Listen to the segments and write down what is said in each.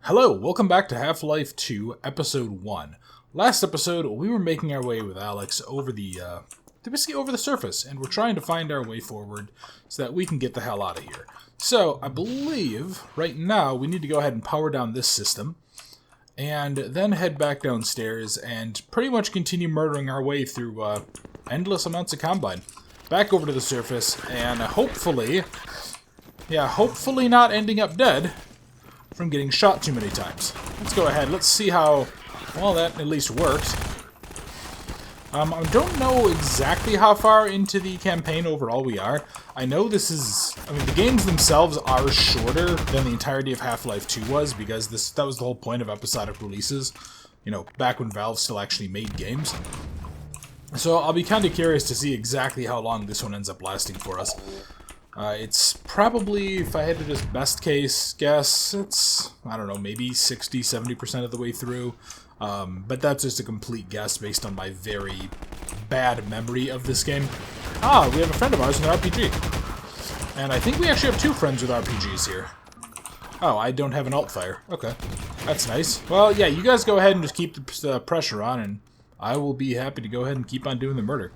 Hello, welcome back to Half-Life 2, Episode 1. Last episode, we were making our way with Alex over basically over the surface, and we're trying to find our way forward so that we can get the hell out of here. So, I believe, right now, we need to go ahead and power down this system, and then head back downstairs and pretty much continue murdering our way through endless amounts of Combine. Back over to the surface, and hopefully not ending up dead from getting shot too many times. Let's go ahead. Let's see how well that at least worked. I don't know exactly how far into the campaign overall we are. I know this is... the games themselves are shorter than the entirety of Half-Life 2 was, because that was the whole point of episodic releases. You know, back when Valve still actually made games. So I'll be kind of curious to see exactly how long this one ends up lasting for us. It's probably, if I had to just best case guess, it's, I don't know, maybe 60-70% of the way through. But that's just a complete guess based on my very bad memory of this game. Ah, we have a friend of ours with an RPG. And I think we actually have two friends with RPGs here. Oh, I don't have an alt fire. Okay. That's nice. Well, yeah, you guys go ahead and just keep the pressure on, and I will be happy to go ahead and keep on doing the murder.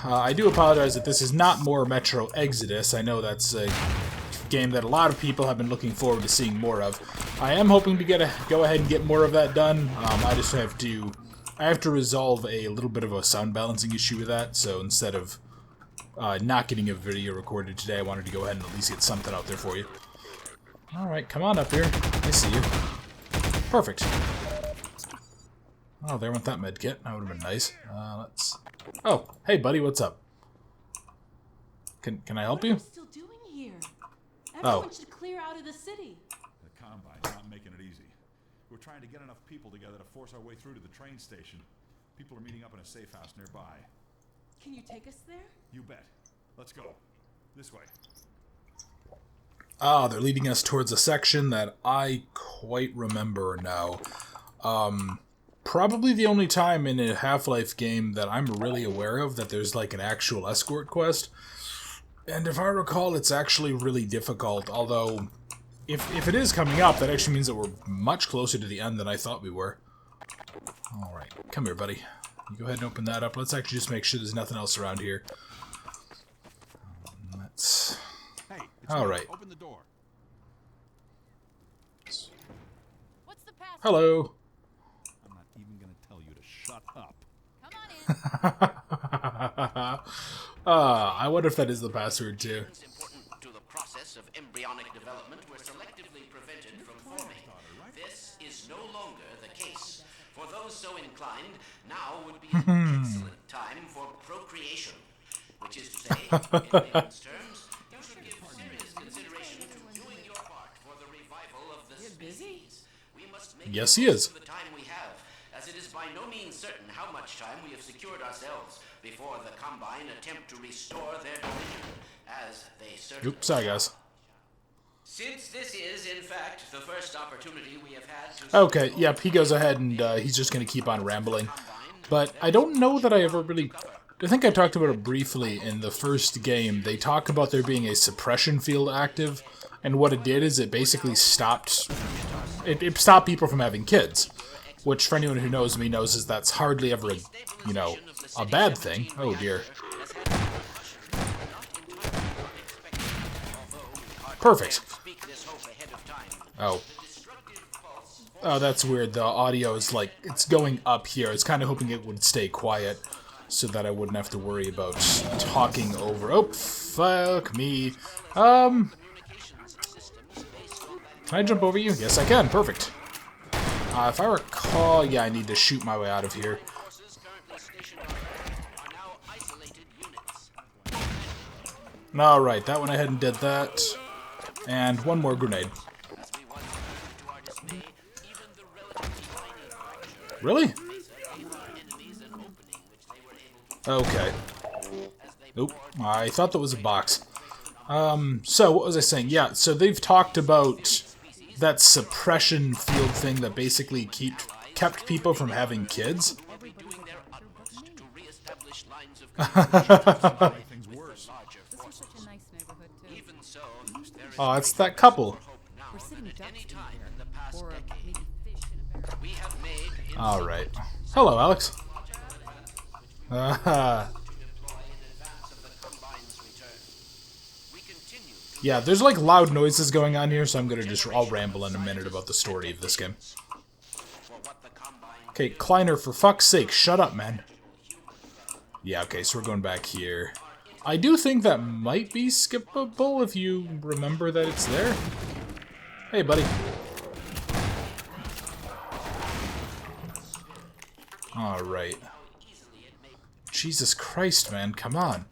I do apologize that this is not more Metro Exodus. I know that's a game that a lot of people have been looking forward to seeing more of. I am hoping to go ahead and get more of that done. I just have to resolve a little bit of a sound balancing issue with that. So instead of not getting a video recorded today, I wanted to go ahead and at least get something out there for you. All right, come on up here. I see you. Perfect. Oh, there went that med kit. That would have been nice. Let's. Oh, hey, buddy, what's up? Can I help you? What are you still doing here? Everyone should clear out of the city. The Combine's not making it easy. We're trying to get enough people together to force our way through to the train station. People are meeting up in a safe house nearby. Can you take us there? You bet. Let's go. This way. Ah, they're leading us towards a section that I quite remember now. Probably the only time in a Half-Life game that I'm really aware of that there's like an actual escort quest. And if I recall, it's actually really difficult, although if it is coming up, that actually means that we're much closer to the end than I thought we were. Alright, come here, buddy. You go ahead and open that up. Let's actually just make sure there's nothing else around here. Let's... Hey, alright. Open the door. What's the path? Hello. I'm not even going to tell you to shut up. Come on in. I wonder if that is the password, too. Important to the process of embryonic development were selectively prevented from forming. This is no longer the case. For those so inclined, now would be an excellent time for procreation. Which is to say, in layman's terms, you should give serious consideration to doing your part for the revival of the species. We must make Yes, he is. the time we have, as it is by no means certain how much time we have secured ourselves before the Combine attempt to restore their dominion, as they certainly Oops, sorry, guys. Since this is, in fact, the first opportunity we have had to... Okay, yep, he goes ahead and he's just going to keep on rambling. But I don't know that I ever really... I think I talked about it briefly in the first game. They talk about there being a suppression field active, and what it did is it basically stopped... It stopped people from having kids. Which, for anyone who knows me, knows is that's hardly ever a bad thing. Oh, dear. Perfect. Oh. Oh, that's weird. The audio is like, it's going up here. I was kind of hoping it would stay quiet so that I wouldn't have to worry about talking over. Oh, fuck me. Can I jump over you? Yes, I can. Perfect. If I recall, yeah, I need to shoot my way out of here. Alright, that went ahead and did that. And one more grenade. Really? Okay. Nope. I thought that was a box. So, what was I saying? Yeah, so they've talked about that suppression field thing that basically kept people from having kids. Oh, it's that couple. We're sitting than at ducks any in time here. in the past Or decade. maybe fish in a barrel. We have made All right. Hello, Alex. Yeah, there's like loud noises going on here, so I'm gonna I'll ramble in a minute about the story of this game. Okay, Kleiner, for fuck's sake, shut up, man. Yeah, okay, so we're going back here. I do think that might be skippable if you remember that it's there. Hey, buddy. Alright. Jesus Christ, man, come on.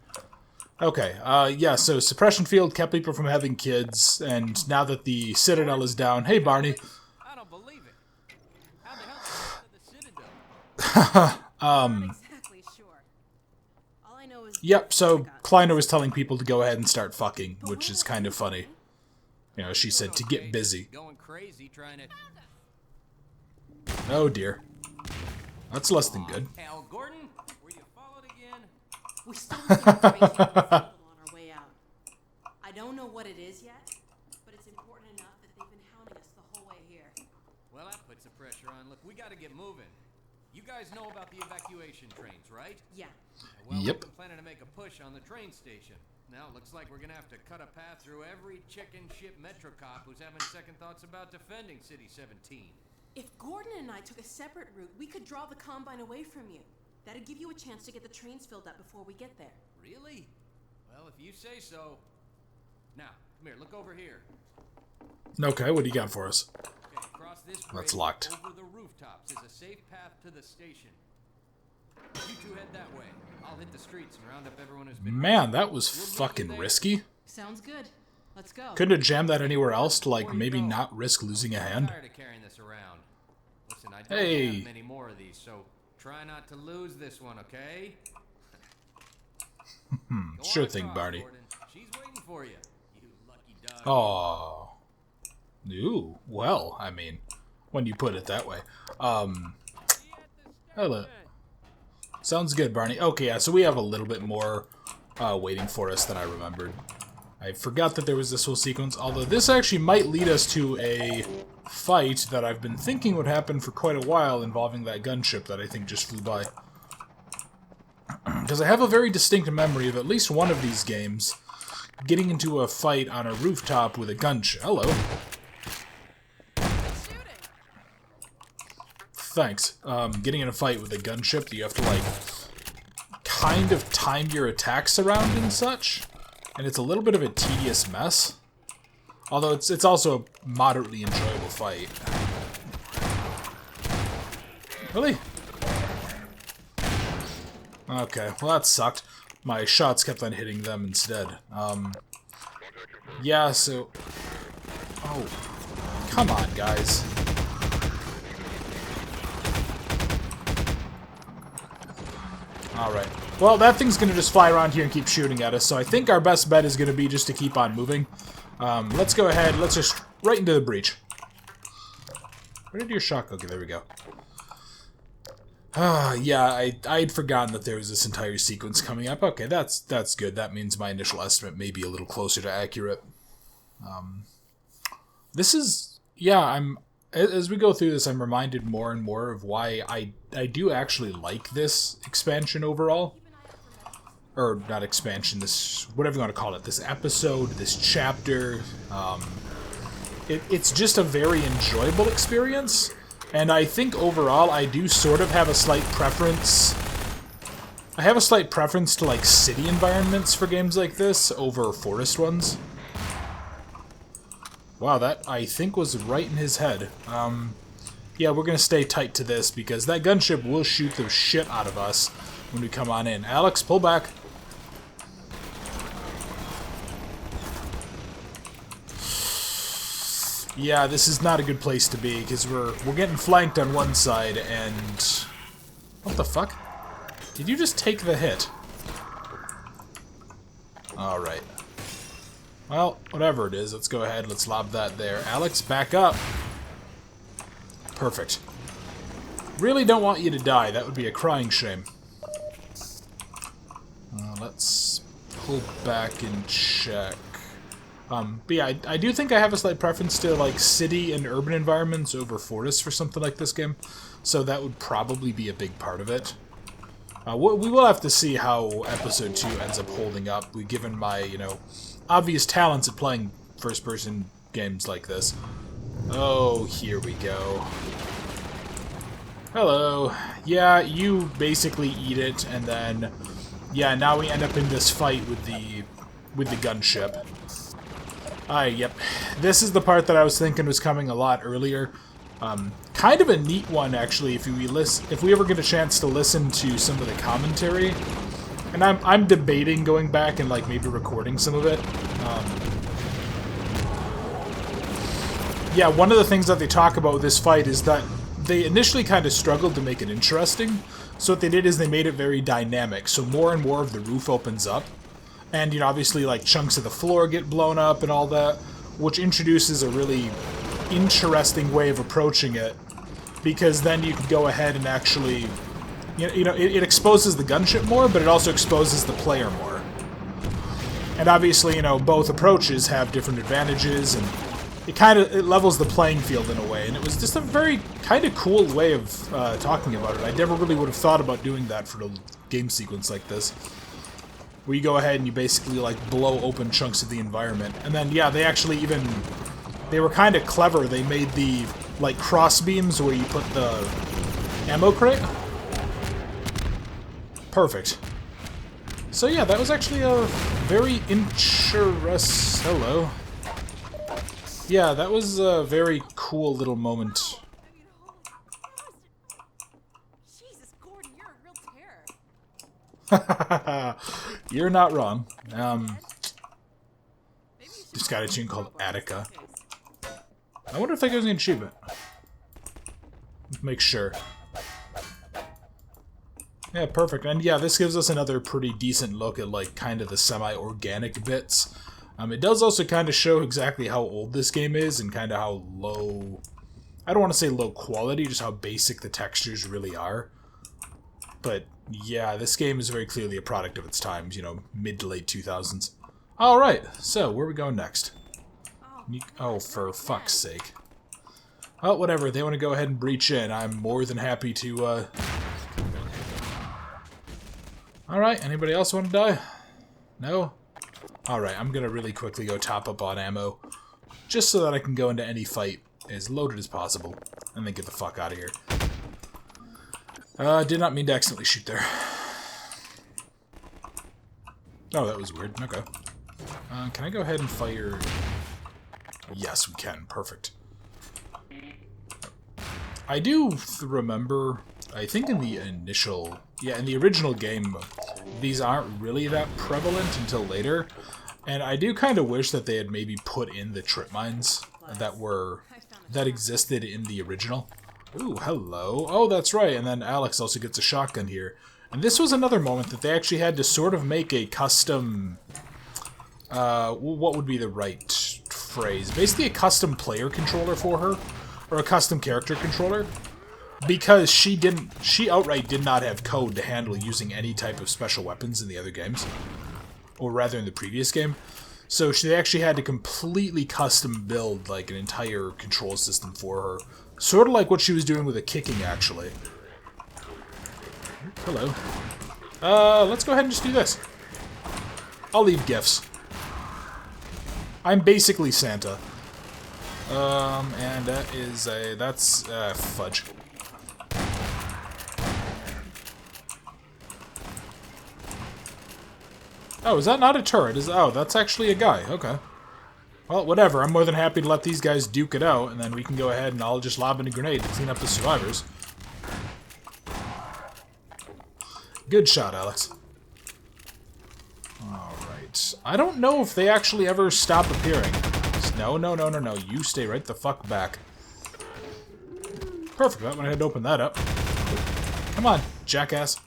Okay, yeah, so suppression field kept people from having kids, and now that the Citadel is down... Hey, Barney. I don't believe it. How the hell did you get to the Citadel? Not exactly sure. All I know is Yep, so Kleiner was telling people to go ahead and start fucking, which is kind of funny. You know, she said to get busy. Going crazy trying to... Oh, dear. That's less than good. Al Gordon, were you followed again? we still need information on our way out. I don't know what it is yet, but it's important enough that they've been hounding us the whole way here. Well, that puts the pressure on. Look, we gotta get moving. You guys know about the evacuation trains, right? Yeah. Well, Yep. we've been planning to make a push on the train station. Now it looks like we're gonna have to cut a path through every chicken ship Metro cop who's having second thoughts about defending City 17. If Gordon and I took a separate route, we could draw the Combine away from you. That'd give you a chance to get the trains filled up before we get there. Really? Well, if you say so. Now, come here, look over here. Okay, what do you got for us? Okay, across this That's bridge, locked. over the rooftops is a safe path to the station. You two head that way. I'll hit the streets and round up everyone who's been... Man, that was fucking risky. Sounds good. Let's go. Couldn't have jammed that anywhere else to, like, maybe not risk losing a I'm hand? tired of carrying this around. Listen, I don't Hey. have many more of these, so try not to lose this one, okay? Go Sure on thing, across, Barney. Gordon. She's waiting for you. You lucky dog. Oh. Ooh, well, I mean, when you put it that way. Hello. Sounds good, Barney. Okay, yeah, so we have a little bit more waiting for us than I remembered. I forgot that there was this whole sequence, although this actually might lead us to a fight that I've been thinking would happen for quite a while involving that gunship that I think just flew by. Because I have a very distinct memory of at least one of these games getting into a fight on a rooftop with a gunship. Hello. Thanks. Getting in a fight with a gunship that you have to, like, kind of time your attacks around and such. And it's a little bit of a tedious mess. Although it's also a moderately enjoyable fight. Really? Okay, well that sucked. My shots kept on hitting them instead. Yeah, so... Oh. Come on, guys. Alright. Well, that thing's gonna just fly around here and keep shooting at us, so I think our best bet is gonna be just to keep on moving. Let's go ahead, let's just... right into the breach. Where did your shot go? Okay, there we go. Yeah, I'd forgotten that there was this entire sequence coming up. Okay, that's good. That means my initial estimate may be a little closer to accurate. This is... yeah, as we go through this, I'm reminded more and more of why I do actually like this expansion overall. Or, not expansion, this... whatever you want to call it. This episode, this chapter. It's just a very enjoyable experience. And I think overall I do sort of have a slight preference. I have a slight preference to, like, city environments for games like this over forest ones. Wow, that, I think, was right in his head. Yeah, we're gonna stay tight to this, because that gunship will shoot the shit out of us when we come on in. Alex, pull back. Yeah, this is not a good place to be, because we're getting flanked on one side, and... what the fuck? Did you just take the hit? Alright. Well, whatever it is, let's go ahead, let's lob that there. Alex, back up! Perfect. Really don't want you to die, that would be a crying shame. Let's pull back and check. But yeah, I do think I have a slight preference to like city and urban environments over forests for something like this game, so that would probably be a big part of it. We will have to see how Episode 2 ends up holding up, given my, you know, obvious talents at playing first-person games like this. Oh, here we go. Hello. Yeah, you basically eat it, and then, yeah, now we end up in this fight with the gunship. Yep. This is the part that I was thinking was coming a lot earlier. Kind of a neat one, actually, if we ever get a chance to listen to some of the commentary. And I'm debating going back and, like, maybe recording some of it. Yeah, one of the things that they talk about with this fight is that they initially kind of struggled to make it interesting. So what they did is they made it very dynamic. So more and more of the roof opens up. And, you know, obviously, like, chunks of the floor get blown up and all that, which introduces a really interesting way of approaching it, because then you can go ahead and actually, you know, it exposes the gunship more, but it also exposes the player more. And obviously, you know, both approaches have different advantages, and it levels the playing field in a way, and it was just a very kind of cool way of talking about it. I never really would have thought about doing that for a game sequence like this, where you go ahead and you basically, like, blow open chunks of the environment. And then, yeah, they were kind of clever. They made the, like, cross beams where you put the ammo crate. Perfect. So, yeah, that was actually a very Hello. Yeah, that was a very cool little moment. Jesus, Gordon, you're a real terror. You're not wrong. Just got a tune called Attica. I wonder if that gives me an achievement. Let's make sure. Yeah, perfect. And yeah, this gives us another pretty decent look at, like, kind of the semi-organic bits. It does also kind of show exactly how old this game is and kind of how low... I don't want to say low quality, just how basic the textures really are. But yeah, this game is very clearly a product of its times, you know, mid to late 2000s. Alright, so where are we going next? Oh, for fuck's sake. Oh, whatever, they want to go ahead and breach in. I'm more than happy to, Alright, anybody else want to die? No? Alright, I'm gonna really quickly go top up on ammo, just so that I can go into any fight as loaded as possible, and then get the fuck out of here. Did not mean to accidentally shoot there. Oh, that was weird. Okay. Can I go ahead and fire... Yes, we can. Perfect. I do remember, I think in the initial... Yeah, in the original game, these aren't really that prevalent until later. And I do kind of wish that they had maybe put in the trip mines that existed in the original. Ooh, hello. Oh, that's right. And then Alex also gets a shotgun here. And this was another moment that they actually had to sort of make a custom... what would be the right phrase? Basically a custom player controller for her. Or a custom character controller. Because she outright did not have code to handle using any type of special weapons in the other games. Or rather in the previous game. So they actually had to completely custom build like an entire control system for her. Sort of like what she was doing with the kicking, actually. Hello. Let's go ahead and just do this. I'll leave gifts. I'm basically Santa. And that's fudge. Oh, is that not a turret? Oh, that's actually a guy. Okay. Well, whatever. I'm more than happy to let these guys duke it out, and then we can go ahead and I'll just lob in a grenade to clean up the survivors. Good shot, Alex. Alright. I don't know if they actually ever stop appearing. No. You stay right the fuck back. Perfect. I went ahead and open that up. Come on, jackass.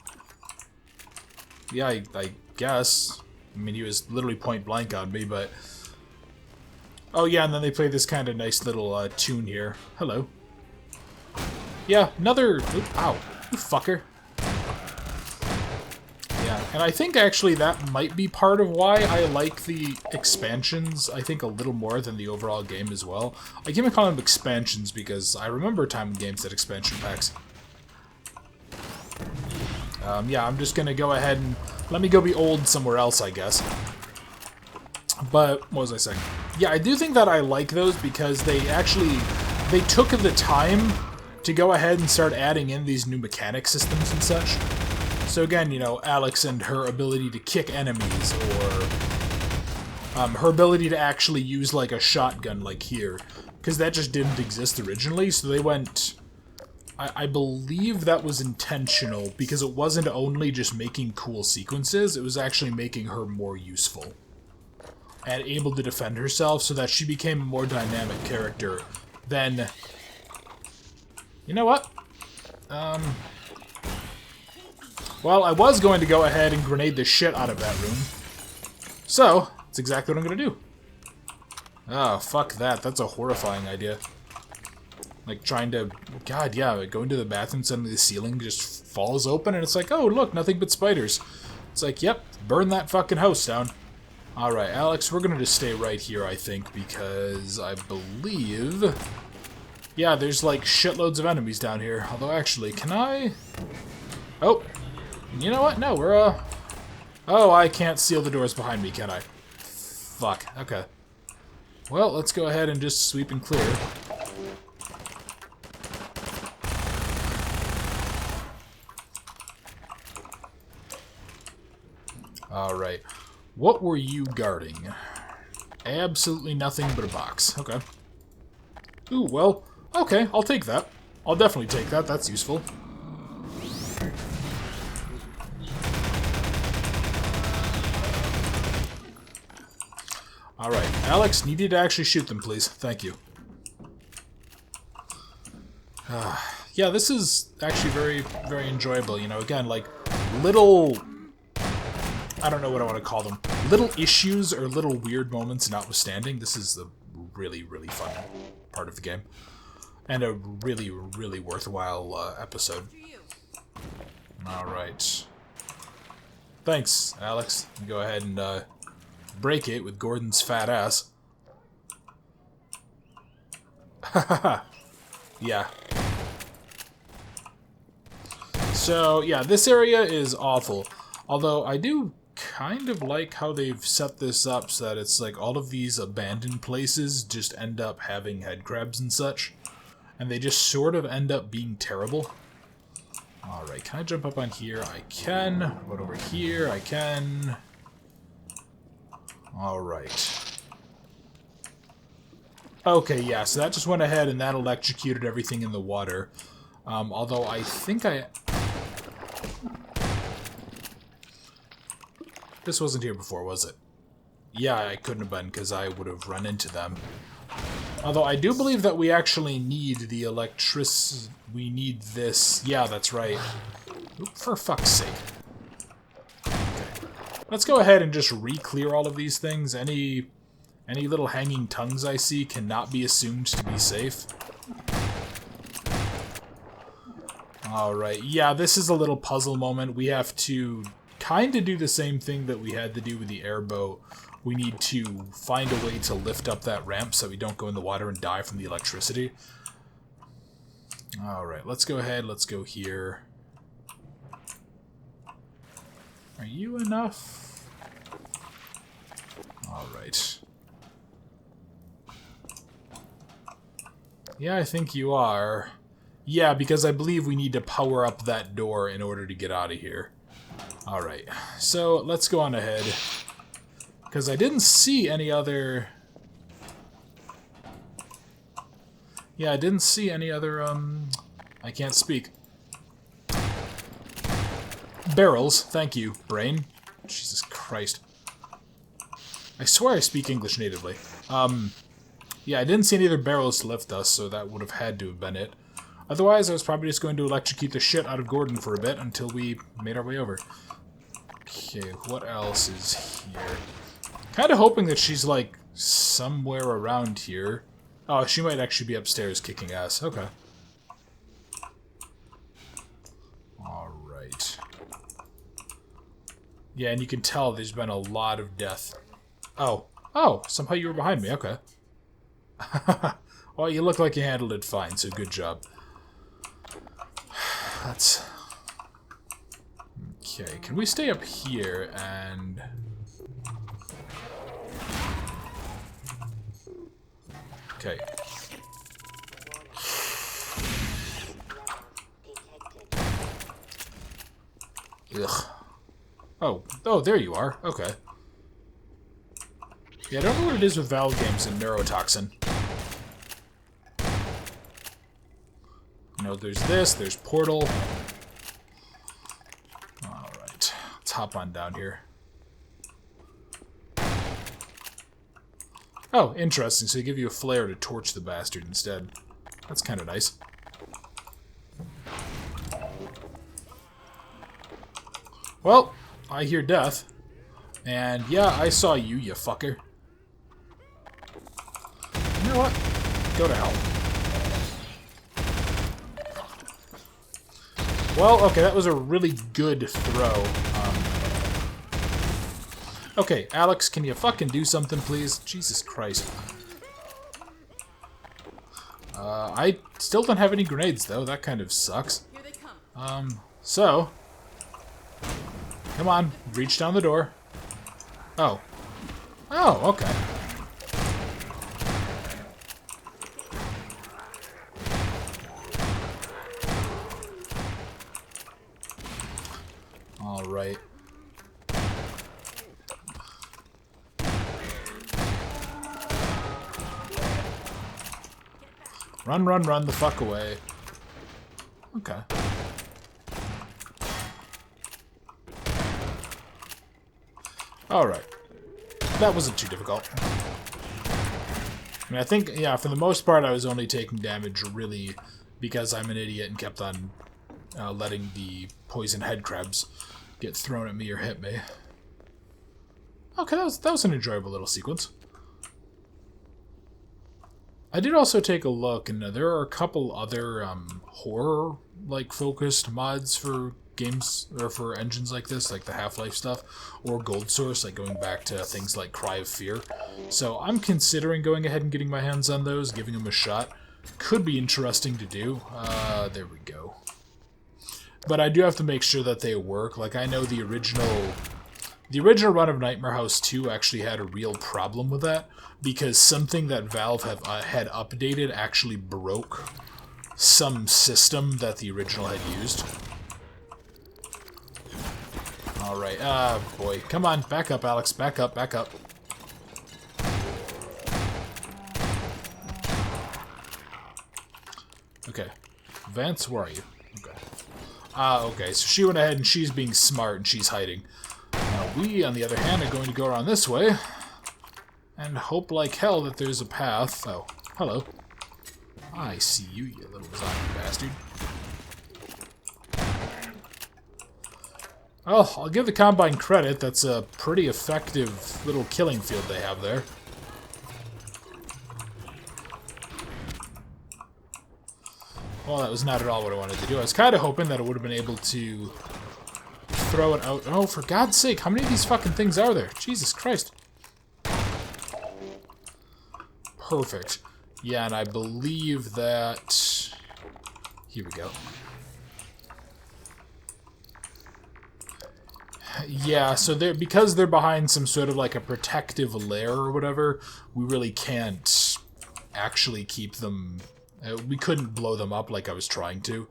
Yeah, I guess. I mean, he was literally point blank on me, but... Oh, yeah, and then they play this kind of nice little tune here. Hello. Yeah, another... Ow. You fucker. Yeah, And I think actually that might be part of why I like the expansions, I think, a little more than the overall game as well. I keep calling them expansions because I remember a time in games that expansion packs. Yeah, I'm just gonna go ahead and let me go be old somewhere else, I guess. But, what was I saying? Yeah, I do think that I like those because they took the time to go ahead and start adding in these new mechanic systems and such. So again, you know, Alex and her ability to kick enemies, or her ability to actually use, like, a shotgun, like here. Because that just didn't exist originally, so they went... I believe that was intentional, because it wasn't only just making cool sequences, it was actually making her more useful. And able to defend herself, so that she became a more dynamic character than... You know what? Well, I was going to go ahead and grenade the shit out of that room. So, that's exactly what I'm going to do. Oh, fuck that. That's a horrifying idea. Like, trying to... God, yeah, going to the bathroom, suddenly the ceiling just falls open, and it's like, oh, look, nothing but spiders. It's like, yep, burn that fucking house down. Alright, Alex, we're going to just stay right here, I think, because I believe... Yeah, there's, like, shitloads of enemies down here. Although, actually, can I... Oh, you know what? No, we're, Oh, I can't seal the doors behind me, can I? Fuck, okay. Well, let's go ahead and just sweep and clear. Alright. What were you guarding? Absolutely nothing but a box. Okay. Ooh, well, okay, I'll take that. I'll definitely take that, that's useful. Alright, Alex, need you to actually shoot them, please. Thank you. Yeah, this is actually very, very enjoyable. You know, again, like, little... I don't know what I want to call them. Little issues or little weird moments notwithstanding, this is a really, really fun part of the game. And a really, really worthwhile episode. Alright. Thanks, Alex. Go ahead and break it with Gordon's fat ass. Hahaha. Yeah. So, yeah, this area is awful. Although, I do kind of like how they've set this up so that it's like all of these abandoned places just end up having headcrabs and such. And they just sort of end up being terrible. Alright, can I jump up on here? I can. What over here? I can. Alright. Okay, yeah, so that just went ahead and that electrocuted everything in the water. Although I think This wasn't here before, was it? Yeah, I couldn't have been, because I would have run into them. Although I do believe that we actually need the electricity. We need this. Yeah, that's right. Oop, for fuck's sake. Okay. Let's go ahead and just re-clear all of these things. Any little hanging tongues I see cannot be assumed to be safe. Alright, yeah, this is a little puzzle moment. We have to kind of do the same thing that we had to do with the airboat. We need to find a way to lift up that ramp so we don't go in the water and die from the electricity. Alright, let's go ahead, let's go here. Are you enough? Alright. Yeah, I think you are. Yeah, because I believe we need to power up that door in order to get out of here. Alright, so let's go on ahead. Because I didn't see any other... Yeah, I didn't see any other, I can't speak. Barrels, thank you, brain. Jesus Christ. I swear I speak English natively. Yeah, I didn't see any other barrels to lift us, so that would have had to have been it. Otherwise, I was probably just going to electrocute the shit out of Gordon for a bit until we made our way over. Okay, what else is here? Kind of hoping that she's, like, somewhere around here. Oh, she might actually be upstairs kicking ass. Okay. Alright. Yeah, and you can tell there's been a lot of death. Oh. Oh, somehow you were behind me. Okay. Well, you look like you handled it fine, so good job. That's... Okay, can we stay up here and... Okay. Ugh. Oh, there you are. Okay. Yeah, I don't know what it is with Valve games and neurotoxin. You know, there's this, there's Portal. Alright, let's hop on down here. Oh, interesting, so they give you a flare to torch the bastard instead. That's kind of nice. Well, I hear death. And yeah, I saw you, you fucker. You know what? Go to hell. Well, okay, that was a really good throw. Okay, Alex, can you fucking do something, please? Jesus Christ. I still don't have any grenades, though. That kind of sucks. Here they come. So... Come on, reach down the door. Oh. Oh, okay. Alright. Run, run, run the fuck away. Okay. Alright. That wasn't too difficult. I mean, I think, yeah, for the most part I was only taking damage really because I'm an idiot and kept on letting the poison head crabs get thrown at me or hit me. Okay, that was an enjoyable little sequence. I did also take a look, and there are a couple other horror-like focused mods for games, or for engines like this, like the Half-Life stuff, or Gold Source, like going back to things like Cry of Fear. So I'm considering going ahead and getting my hands on those, giving them a shot. Could be interesting to do. There we go. But I do have to make sure that they work. Like, I know the original run of Nightmare House 2 actually had a real problem with that, because something that Valve had updated actually broke some system that the original had used. Alright, boy. Come on, back up, Alex. Back up, back up. Okay. Vance, where are you? Okay. Okay, so she went ahead and she's being smart and she's hiding. Now we, on the other hand, are going to go around this way and hope like hell that there's a path. Oh, hello. I see you, you little zombie bastard. Well, I'll give the Combine credit. That's a pretty effective little killing field they have there. Well, that was not at all what I wanted to do. I was kind of hoping that it would have been able to throw it out. Oh, for God's sake, how many of these fucking things are there? Jesus Christ. Perfect. Yeah, and I believe that... Here we go. Yeah, so because they're behind some sort of like a protective layer or whatever, we really can't actually keep them... we couldn't blow them up like I was trying to.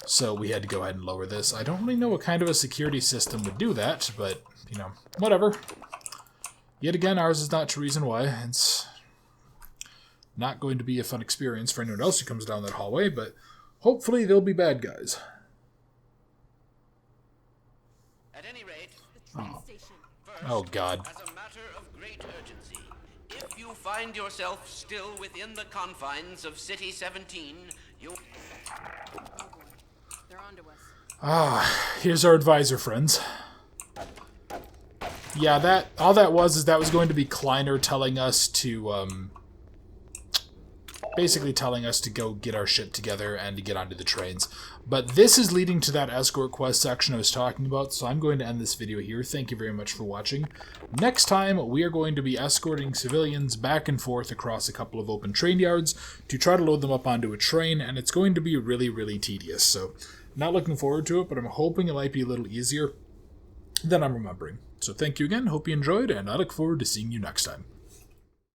So we had to go ahead and lower this. I don't really know what kind of a security system would do that, but, you know, whatever. Yet again, ours is not to reason why. It's not going to be a fun experience for anyone else who comes down that hallway, but hopefully they'll be bad guys. At any rate, Oh, Station. first, oh God. as a matter of great urgency, if you find yourself still within the confines of City 17, you... They're onto us. Ah, here's our advisor, friends. Yeah, all that was going to be Kleiner telling us to, basically telling us to go get our ship together and to get onto the trains. But this is leading to that escort quest section I was talking about, so I'm going to end this video here. Thank you very much for watching. Next time, we are going to be escorting civilians back and forth across a couple of open train yards to try to load them up onto a train, and it's going to be really, really tedious. So, not looking forward to it, but I'm hoping it might be a little easier than I'm remembering. So thank you again, hope you enjoyed, and I look forward to seeing you next time.